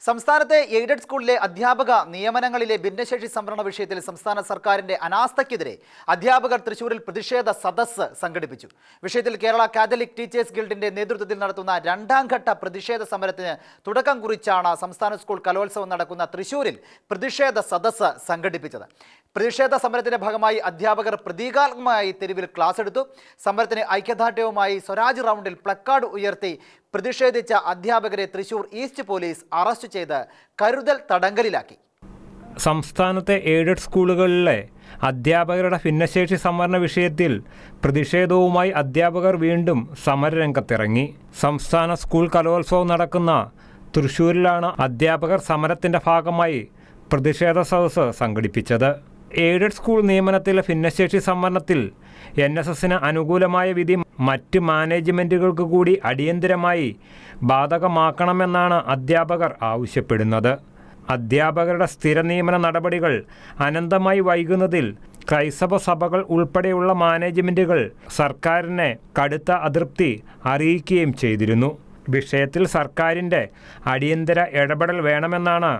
സംസ്ഥാനത്തെ എയ്ഡഡ് സ്കൂളിലെ അധ്യാപക നിയമനങ്ങളിലെ ഭിന്നശേഷി സംവരണ വിഷയത്തിൽ സംസ്ഥാന സർക്കാരിന്റെ അനാസ്ഥയ്ക്കെതിരെ അധ്യാപകർ തൃശൂരിൽ പ്രതിഷേധ സദസ്സ് സംഘടിപ്പിച്ചു. വിഷയത്തിൽ കേരള കാത്തലിക് ടീച്ചേഴ്സ് ഗിൽഡിന്റെ നേതൃത്വത്തിൽ നടത്തുന്ന രണ്ടാം ഘട്ട പ്രതിഷേധ സമരത്തിന് തുടക്കം കുറിച്ചാണ് സംസ്ഥാന സ്കൂൾ കലോത്സവം നടക്കുന്ന തൃശൂരിൽ പ്രതിഷേധ സദസ്സ് സംഘടിപ്പിച്ചത്. പ്രതിഷേധ സമരത്തിന്റെ ഭാഗമായി അധ്യാപകർ പ്രതീകാത്മകമായി തെരുവിൽ ക്ലാസ് എടുത്തു. സമരത്തിന് ഐക്യദാർഢ്യവുമായി സ്വരാജ് റൗണ്ടിൽ പ്ലക്കാർഡ് ഉയർത്തി പ്രതിഷേധിച്ച അധ്യാപകരെ തൃശൂർ ഈസ്റ്റ് പോലീസ് അറസ്റ്റ് ചെയ്ത് കരുതൽ തടങ്കലിലാക്കി. സംസ്ഥാനത്തെ എയ്ഡഡ് സ്കൂളുകളിലെ അധ്യാപകരുടെ ഭിന്നശേഷി സംവരണ വിഷയത്തിൽ പ്രതിഷേധവുമായി അധ്യാപകർ വീണ്ടും സമരരംഗത്തിറങ്ങി. സംസ്ഥാന സ്കൂൾ കലോത്സവം നടക്കുന്ന തൃശൂരിലാണ് അധ്യാപകർ സമരത്തിൻ്റെ ഭാഗമായി പ്രതിഷേധ സദസ്സ് സംഘടിപ്പിച്ചത്. എയ്ഡഡ് സ്കൂൾ നിയമനത്തിലെ ഭിന്നശേഷി സംവരണത്തിൽ NSSന് അനുകൂലമായ വിധി മറ്റ് മാനേജ്മെൻറ്റുകൾക്ക് കൂടി അടിയന്തരമായി ബാധകമാക്കണമെന്നാണ് അധ്യാപകർ ആവശ്യപ്പെടുന്നത്. അധ്യാപകരുടെ സ്ഥിര നിയമന നടപടികൾ അനന്തമായി വൈകുന്നതിൽ ക്രൈസ്തവ സഭകൾ ഉൾപ്പെടെയുള്ള മാനേജ്മെൻറ്റുകൾ സർക്കാരിനെ കടുത്ത അതൃപ്തി അറിയിക്കുകയും ചെയ്തിരുന്നു. വിഷയത്തിൽ സർക്കാരിൻ്റെ അടിയന്തര ഇടപെടൽ വേണമെന്നാണ്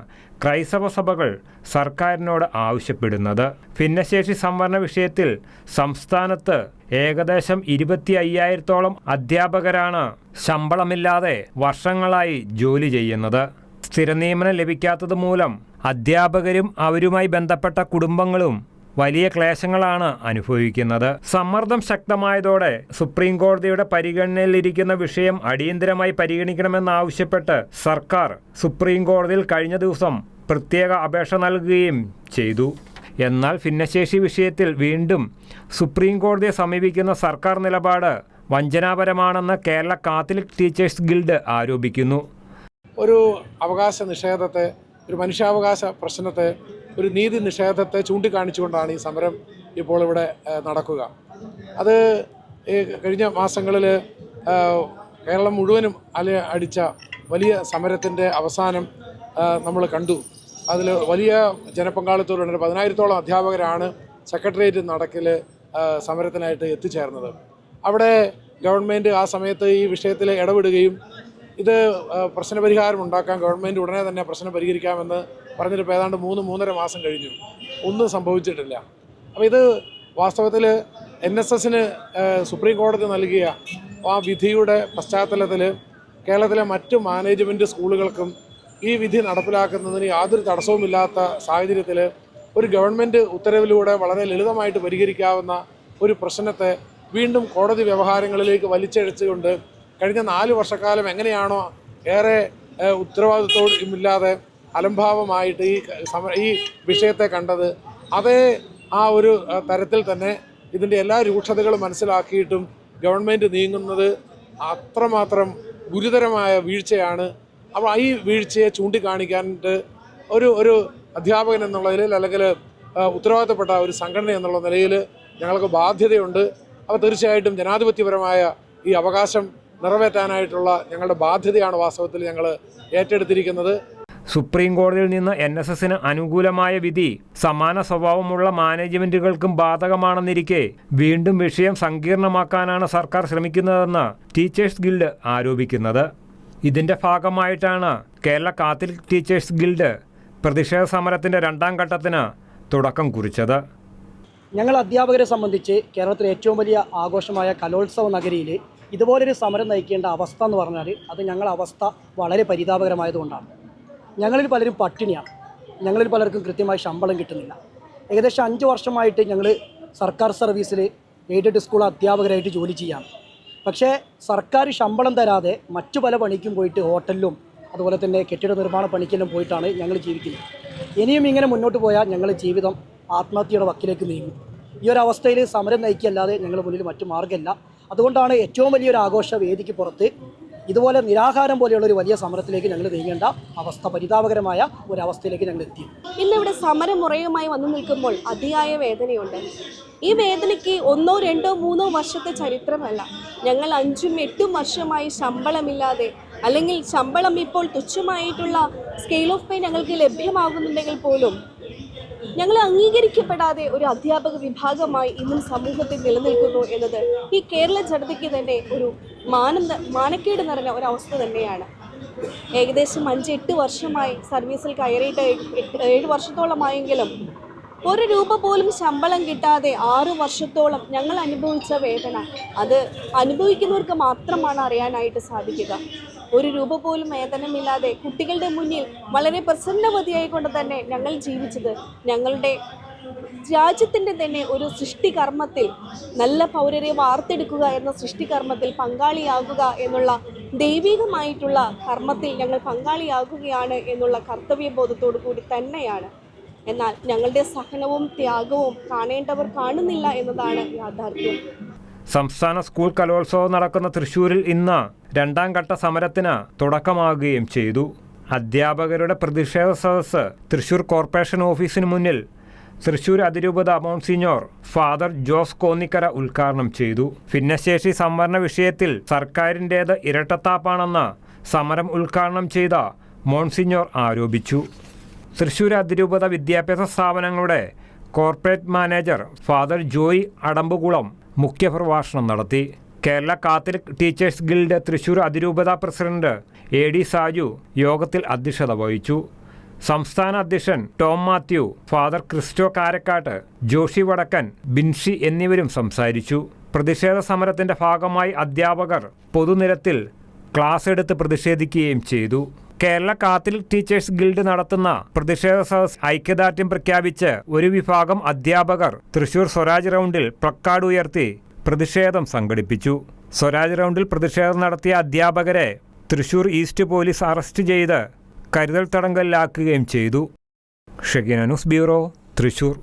ക്രൈസ്തവ സഭകൾ സർക്കാരിനോട് ആവശ്യപ്പെടുന്നത്. ഭിന്നശേഷി സംവരണ വിഷയത്തിൽ സംസ്ഥാനത്ത് ഏകദേശം 25,000-ഓളം അധ്യാപകരാണ് ശമ്പളമില്ലാതെ വർഷങ്ങളായി ജോലി ചെയ്യുന്നത്. സ്ഥിരനിയമനം ലഭിക്കാത്തത് മൂലം അധ്യാപകരും അവരുമായി ബന്ധപ്പെട്ട കുടുംബങ്ങളും വലിയ ക്ലേശങ്ങളാണ് അനുഭവിക്കുന്നത്. സമ്മർദ്ദം ശക്തമായതോടെ സുപ്രീം കോടതിയുടെ പരിഗണനയിലിരിക്കുന്ന വിഷയം അടിയന്തരമായി പരിഗണിക്കണമെന്നാവശ്യപ്പെട്ട് സർക്കാർ സുപ്രീം കോടതിയിൽ കഴിഞ്ഞ ദിവസം പ്രത്യേക അപേക്ഷ നൽകുകയും ചെയ്തു. എന്നാൽ ഭിന്നശേഷി വിഷയത്തിൽ വീണ്ടും സുപ്രീം കോടതിയെ സമീപിക്കുന്ന സർക്കാർ നിലപാട് വഞ്ചനാപരമാണെന്ന് കേരള കാത്തലിക് ടീച്ചേഴ്സ് ഗിൽഡ് ആരോപിക്കുന്നു. ഒരു അവകാശ നിഷേധത്തെ, ഒരു മനുഷ്യാവകാശ പ്രശ്നത്തെ, ഒരു നീതി നിഷേധത്തെ ചൂണ്ടിക്കാണിച്ചുകൊണ്ടാണ് ഈ സമരം ഇപ്പോൾ ഇവിടെ നടക്കുക. അത് കഴിഞ്ഞ മാസങ്ങളിൽ കേരളം മുഴുവനും അടിച്ച വലിയ സമരത്തിൻ്റെ അവസാനം നമ്മൾ കണ്ടു. അതിൽ വലിയ ജനപങ്കാളിത്തത്തോടെ 10,000-ഓളം അധ്യാപകരാണ് സെക്രട്ടേറിയറ്റ് നടക്കിൽ സമരത്തിനായിട്ട് എത്തിച്ചേർന്നത്. അവിടെ ഗവൺമെൻറ് ആ സമയത്ത് ഈ വിഷയത്തിൽ ഇടപെടുകയും ഇത് പ്രശ്നപരിഹാരം ഉണ്ടാക്കാൻ ഗവൺമെൻറ് ഉടനെ തന്നെ പ്രശ്നം പരിഹരിക്കാമെന്ന് പറഞ്ഞിട്ട് ഇപ്പോൾ ഏതാണ്ട് 3-3.5 മാസം കഴിഞ്ഞു. ഒന്നും സംഭവിച്ചിട്ടില്ല. അപ്പോൾ ഇത് വാസ്തവത്തിൽ NSSന് സുപ്രീം കോടതി നൽകിയ ആ വിധിയുടെ പശ്ചാത്തലത്തിൽ കേരളത്തിലെ മറ്റ് മാനേജ്മെൻറ്റ് സ്കൂളുകൾക്കും ഈ വിധി നടപ്പിലാക്കുന്നതിന് യാതൊരു തടസ്സവുമില്ലാത്ത സാഹചര്യത്തിൽ ഒരു ഗവൺമെൻറ് ഉത്തരവിലൂടെ വളരെ ലളിതമായിട്ട് പരിഹരിക്കാവുന്ന ഒരു പ്രശ്നത്തെ വീണ്ടും കോടതി വ്യവഹാരങ്ങളിലേക്ക് വലിച്ചഴച്ചുകൊണ്ട് കഴിഞ്ഞ 4 വർഷക്കാലം എങ്ങനെയാണോ ഏറെ ഉത്തരവാദിത്വമില്ലാതെ അലംഭാവമായിട്ട് ഈ വിഷയത്തെ കണ്ടത്, അതേ ആ ഒരു തരത്തിൽ തന്നെ ഇതിൻ്റെ എല്ലാ രൂക്ഷതകളും മനസ്സിലാക്കിയിട്ടും ഗവൺമെൻറ് നീങ്ങുന്നത് അത്രമാത്രം ഗുരുതരമായ വീഴ്ചയാണ്. അപ്പോൾ ഈ വീഴ്ചയെ ചൂണ്ടിക്കാണിക്കാനായിട്ട് ഒരു അധ്യാപകൻ എന്നുള്ള നിലയിൽ, അല്ലെങ്കിൽ ഉത്തരവാദിത്തപ്പെട്ട ഒരു സംഘടന എന്നുള്ള നിലയിൽ ഞങ്ങൾക്ക് ബാധ്യതയുണ്ട്. അപ്പോൾ തീർച്ചയായിട്ടും ജനാധിപത്യപരമായ ഈ അവകാശം നിറവേറ്റാനായിട്ടുള്ള ഞങ്ങളുടെ ബാധ്യതയാണ് വാസ്തവത്തിൽ ഞങ്ങൾ ഏറ്റെടുത്തിരിക്കുന്നത്. സുപ്രീം കോടതിയിൽ നിന്ന് NSSന് അനുകൂലമായ വിധി സമാന സ്വഭാവമുള്ള മാനേജ്മെൻറ്റുകൾക്കും ബാധകമാണെന്നിരിക്കെ വീണ്ടും വിഷയം സങ്കീർണമാക്കാനാണ് സർക്കാർ ശ്രമിക്കുന്നതെന്ന് ടീച്ചേഴ്സ് ഗിൽഡ് ആരോപിക്കുന്നത്. ഇതിൻ്റെ ഭാഗമായിട്ടാണ് കേരള കാത്തലിക് ടീച്ചേഴ്സ് ഗിൽഡ് പ്രതിഷേധ സമരത്തിൻ്റെ രണ്ടാം ഘട്ടത്തിന് തുടക്കം കുറിച്ചത്. ഞങ്ങൾ അധ്യാപകരെ സംബന്ധിച്ച് കേരളത്തിലെ ഏറ്റവും വലിയ ആഘോഷമായ കലോത്സവ നഗരിയിൽ ഇതുപോലൊരു സമരം നയിക്കേണ്ട അവസ്ഥ എന്ന് പറഞ്ഞാൽ അത് ഞങ്ങളുടെ അവസ്ഥ വളരെ പരിതാപകരമായതുകൊണ്ടാണ്. ഞങ്ങളിൽ പലരും പട്ടിണിയാണ്. ഞങ്ങളിൽ പലർക്കും കൃത്യമായി ശമ്പളം കിട്ടുന്നില്ല. ഏകദേശം 5 വർഷമായിട്ട് ഞങ്ങൾ സർക്കാർ സർവീസിൽ എയ്ഡഡ് സ്കൂൾ അധ്യാപകരായിട്ട് ജോലി ചെയ്യാണ്. പക്ഷേ സർക്കാർ ശമ്പളം തരാതെ മറ്റു പല പണിക്കും പോയിട്ട് ഹോട്ടലിലും അതുപോലെ തന്നെ കെട്ടിട നിർമ്മാണ പണിക്കെല്ലാം പോയിട്ടാണ് ഞങ്ങൾ ജീവിക്കുന്നത്. ഇനിയും ഇങ്ങനെ മുന്നോട്ട് പോയാൽ ഞങ്ങൾ ജീവിതം ആത്മഹത്യയുടെ വക്കിലേക്ക് നീങ്ങും. ഈ ഒരു അവസ്ഥയിൽ സമരം നയിക്കല്ലാതെ ഞങ്ങളുടെ മുന്നിൽ മറ്റു മാർഗ്ഗമില്ല. അതുകൊണ്ടാണ് ഏറ്റവും വലിയൊരു ആഘോഷ വേദിക്ക് പുറത്ത് ഇതുപോലെ നിരാഹാരം പോലെയുള്ള ഒരു വലിയ സമരത്തിലേക്ക് ഞങ്ങൾ നീങ്ങേണ്ട അവസ്ഥ, പരിതാപകരമായ ഒരവസ്ഥയിലേക്ക് ഞങ്ങൾ എത്തി. ഇന്നിവിടെ സമരമുറയുമായി വന്നു നിൽക്കുമ്പോൾ അതിയായ വേദനയുണ്ട്. ഈ വേദനയ്ക്ക് 1, 2, 3 വർഷത്തെ ചരിത്രമല്ല. ഞങ്ങൾ 5, 8 വർഷമായി ശമ്പളമില്ലാതെ, അല്ലെങ്കിൽ ശമ്പളം ഇപ്പോൾ തുച്ഛമായിട്ടുള്ള സ്കെയിൽ ഓഫ് പേ ഞങ്ങൾക്ക് ലഭ്യമാകുന്നുണ്ടെങ്കിൽ പോലും ഞങ്ങൾ അംഗീകരിക്കപ്പെടാതെ ഒരു അധ്യാപക വിഭാഗമായി ഇന്നും സമൂഹത്തിൽ നിലനിൽക്കുന്നു എന്നത് ഈ കേരള ജനതയ്ക്ക് തന്നെ ഒരു മാനക്കേട് നിറഞ്ഞ ഒരവസ്ഥ തന്നെയാണ്. ഏകദേശം 5-8 വർഷമായി സർവീസിൽ കയറിയിട്ട് 7 വർഷത്തോളമായെങ്കിലും ഒരു രൂപ പോലും ശമ്പളം കിട്ടാതെ 6 വർഷത്തോളം ഞങ്ങൾ അനുഭവിച്ച വേദന അത് അനുഭവിക്കുന്നവർക്ക് മാത്രമാണ് അറിയാനായിട്ട് സാധിക്കുക. ഒരു രൂപ പോലും വേതനമില്ലാതെ കുട്ടികളുടെ മുന്നിൽ വളരെ പ്രസന്നവതിയായിക്കൊണ്ട് തന്നെ ഞങ്ങൾ ജീവിച്ചത് ഞങ്ങളുടെ രാജ്യത്തിൻ്റെ തന്നെ ഒരു സൃഷ്ടികർമ്മത്തിൽ, നല്ല പൗരരെ വാർത്തെടുക്കുക എന്ന സൃഷ്ടികർമ്മത്തിൽ പങ്കാളിയാകുക എന്നുള്ള ദൈവികമായിട്ടുള്ള കർമ്മത്തിൽ ഞങ്ങൾ പങ്കാളിയാകുകയാണ് എന്നുള്ള കർത്തവ്യബോധത്തോടു കൂടി തന്നെയാണ്. എന്നാൽ ഞങ്ങളുടെ സഹനവും ത്യാഗവും കാണേണ്ടവർ കാണുന്നില്ല എന്നതാണ് യാഥാർത്ഥ്യം. സംസ്ഥാന സ്കൂൾ കലോത്സവം നടക്കുന്ന തൃശ്ശൂരിൽ ഇന്ന് 2ാം ഘട്ട സമരത്തിന് തുടക്കമാകുകയും ചെയ്തു. അധ്യാപകരുടെ പ്രതിഷേധ സദസ്സ് തൃശ്ശൂർ കോർപ്പറേഷൻ ഓഫീസിന് മുന്നിൽ തൃശ്ശൂർ അതിരൂപത മോൺസിഞ്ഞോർ ഫാദർ ജോസ് കോന്നിക്കര ഉദ്ഘാടനം ചെയ്തു. ഭിന്നശേഷി സംവരണ വിഷയത്തിൽ സർക്കാരിൻ്റേത് ഇരട്ടത്താപ്പാണെന്ന് സമരം ഉദ്ഘാടനം ചെയ്ത മോൺസിഞ്ഞോർ ആരോപിച്ചു. തൃശ്ശൂർ അതിരൂപത വിദ്യാഭ്യാസ സ്ഥാപനങ്ങളുടെ corporate manager father Joy Adambukulam മുഖ്യപ്രഭാഷണം നടത്തി. Kerala Catholic teachers guild Thrissur അതിരൂപത പ്രസിഡന്റ് AD സാജു യോഗത്തിൽ അധ്യക്ഷത വഹിച്ചു. സംസ്ഥാന അധ്യക്ഷൻ ടോം മാത്യു, ഫാദർ ക്രിസ്റ്റോ കാരക്കാട്ട്, ജോഷി വടക്കൻ, ബിൻഷി എന്നിവരും സംസാരിച്ചു. പ്രതിഷേധ സമരത്തിന്റെ ഭാഗമായി അധ്യാപകർ പൊതുനിരത്തിൽ ക്ലാസ് എടുത്ത് പ്രതിഷേധിക്കുകയും ചെയ്തു. കേരള കാത്തലിക് ടീച്ചേഴ്സ് ഗിൽഡ് നടത്തുന്ന പ്രതിഷേധ സദസ് ഐക്യദാർഢ്യം പ്രഖ്യാപിച്ച് ഒരു വിഭാഗം അധ്യാപകർ തൃശൂർ സ്വരാജ് റൗണ്ടിൽ പ്ലക്കാർഡ് ഉയർത്തി പ്രതിഷേധം സംഘടിപ്പിച്ചു. സ്വരാജ് റൗണ്ടിൽ പ്രതിഷേധം നടത്തിയ അധ്യാപകരെ തൃശൂർ ഈസ്റ്റ് പോലീസ് അറസ്റ്റ് ചെയ്ത് കരുതൽ തടങ്കലിലാക്കുകയും ചെയ്തു. ഷെഗിന ന്യൂസ് ബ്യൂറോ, തൃശൂർ.